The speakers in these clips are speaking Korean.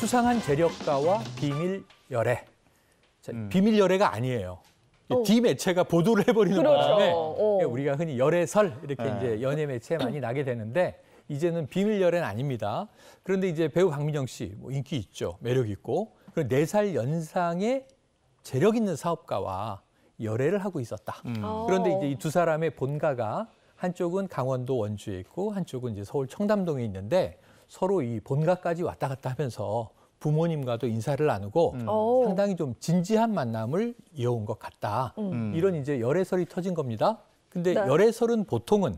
수상한 재력가와 비밀 열애. 자, 비밀 열애가 아니에요. 디매체가 보도를 해버리는 바람에 우리가 흔히 열애설 이렇게 이제 연예 매체에 많이 나게 되는데 이제는 비밀 열애는 아닙니다. 그런데 이제 배우 박민영 씨 뭐 인기 있죠, 매력 있고 그리고 4살 연상의 재력 있는 사업가와 열애를 하고 있었다. 그런데 이제 이 두 사람의 본가가 한쪽은 강원도 원주에 있고 한쪽은 이제 서울 청담동에 있는데 서로 이 본가까지 왔다 갔다 하면서 부모님과도 인사를 나누고 상당히 좀 진지한 만남을 이어온 것 같다. 이런 이제 열애설이 터진 겁니다. 근데 열애설은 보통은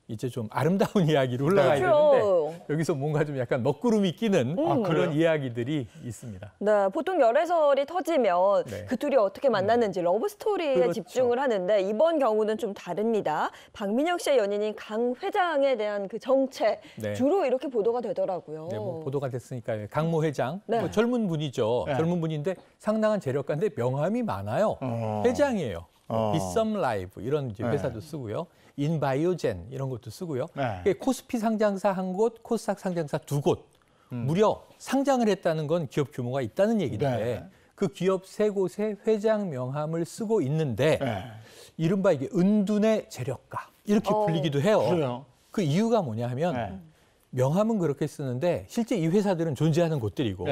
이제 좀 아름다운 이야기로 흘러가야 되는데 여기서 뭔가 좀 약간 먹구름이 끼는 그런 이야기들이 있습니다. 네, 보통 열애설이 터지면 그 둘이 어떻게 만났는지 러브 스토리에 집중을 하는데 이번 경우는 좀 다릅니다. 박민영 씨의 연인인 강 회장에 대한 그 정체 주로 이렇게 보도가 되더라고요. 네, 뭐 보도가 됐으니까 강모 회장 뭐 젊은 분이죠. 젊은 분인데 상당한 재력가인데 명함이 많아요. 회장이에요. 비썸 라이브 이런 이제 회사도 쓰고요. 인바이오젠 이런 것도 쓰고요. 코스피 상장사 1곳, 코스닥 상장사 2곳. 무려 상장을 했다는 건 기업 규모가 있다는 얘기인데 그 기업 3곳의 회장 명함을 쓰고 있는데 이른바 이게 은둔의 재력가 이렇게 불리기도 해요. 그래요? 그 이유가 뭐냐 하면 명함은 그렇게 쓰는데 실제 이 회사들은 존재하는 곳들이고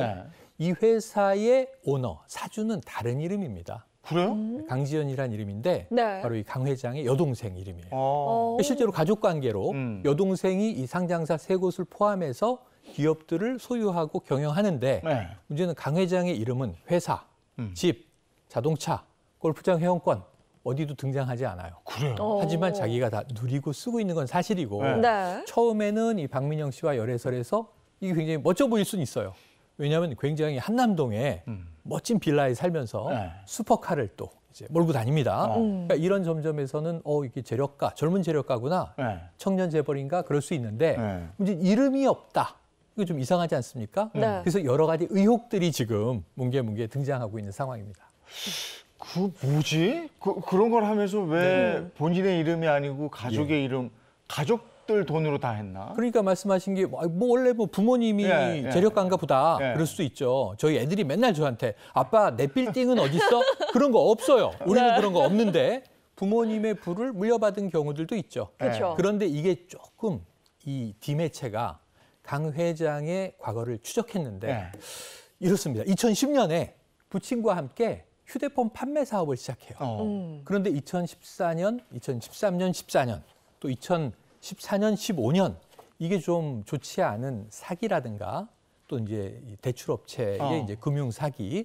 이 회사의 오너, 사주는 다른 이름입니다. 그래요? 강지연이라는 이름인데 바로 이 강 회장의 여동생 이름이에요. 실제로 가족 관계로 여동생이 이 상장사 3곳을 포함해서 기업들을 소유하고 경영하는데 문제는 강 회장의 이름은 회사, 집, 자동차, 골프장 회원권 어디도 등장하지 않아요. 그래요? 하지만 자기가 다 누리고 쓰고 있는 건 사실이고 처음에는 이 박민영 씨와 열애설에서 이게 굉장히 멋져 보일 수는 있어요. 왜냐하면 굉장히 한남동에 멋진 빌라에 살면서 슈퍼카를 또 이제 몰고 다닙니다. 그러니까 이런 점점에서는 이게 재력가, 젊은 재력가구나, 청년 재벌인가 그럴 수 있는데 문제 이름이 없다. 이거 좀 이상하지 않습니까? 그래서 여러 가지 의혹들이 지금 뭉게뭉게 등장하고 있는 상황입니다. 그 뭐지? 그런 걸 하면서 왜 본인의 이름이 아니고 가족의 이름, 가족들 돈으로 다 했나? 그러니까 말씀하신 게 뭐 원래 뭐 부모님이 재력가인가 보다 그럴 수도 있죠. 저희 애들이 맨날 저한테 아빠 내 빌딩은 어디 있어? 그런 거 없어요. 우리는 그런 거 없는데 부모님의 부를 물려받은 경우들도 있죠. 그런데 이게 조금 이 디매체가 강 회장의 과거를 추적했는데 이렇습니다. 2010년에 부친과 함께 휴대폰 판매 사업을 시작해요. 그런데 2014년, 2013년, 14년 또 2014년, 15년 이게 좀 좋지 않은 사기라든가 또 이제 대출업체의 이제 금융 사기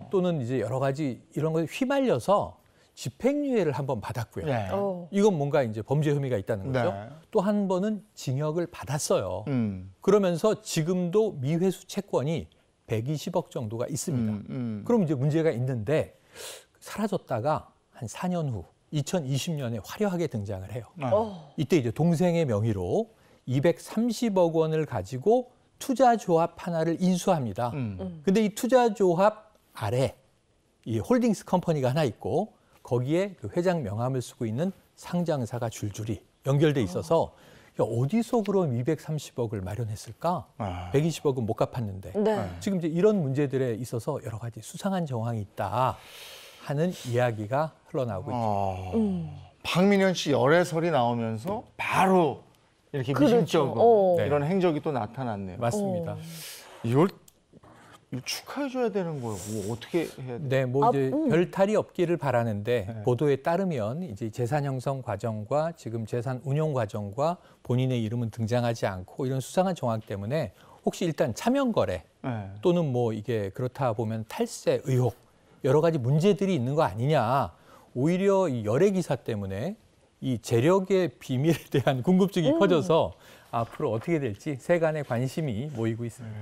또는 이제 여러 가지 이런 것에 휘말려서 집행유예를 한번 받았고요. 이건 뭔가 이제 범죄 혐의가 있다는 거죠. 또 한 번은 징역을 받았어요. 그러면서 지금도 미회수 채권이 120억 정도가 있습니다. 그럼 이제 문제가 있는데 사라졌다가 한 4년 후 2020년에 화려하게 등장을 해요. 이때 이제 동생의 명의로 230억 원을 가지고 투자조합 하나를 인수합니다. 근데 이 투자조합 아래 이 홀딩스 컴퍼니가 하나 있고 거기에 그 회장 명함을 쓰고 있는 상장사가 줄줄이 연결돼 있어서 어디서 그럼 230억을 마련했을까? 120억은 못 갚았는데 지금 이제 이런 문제들에 있어서 여러 가지 수상한 정황이 있다 하는 이야기가 흘러나오고 있죠. 박민영 씨 열애설이 나오면서 바로 이렇게 미심쩍은 이런 행적이 또 나타났네요. 맞습니다. 이걸 축하해줘야 되는 거예요. 뭐 어떻게 해야 돼요? 네, 뭐 이제 별 탈이 없기를 바라는데 보도에 따르면 이제 재산 형성 과정과 지금 재산 운용 과정과 본인의 이름은 등장하지 않고 이런 수상한 정황 때문에 혹시 일단 차명 거래 또는 뭐 이게 그렇다 보면 탈세 의혹 여러 가지 문제들이 있는 거 아니냐. 오히려 이 열애 기사 때문에 이 재력의 비밀에 대한 궁금증이 커져서 앞으로 어떻게 될지 세간의 관심이 모이고 있습니다.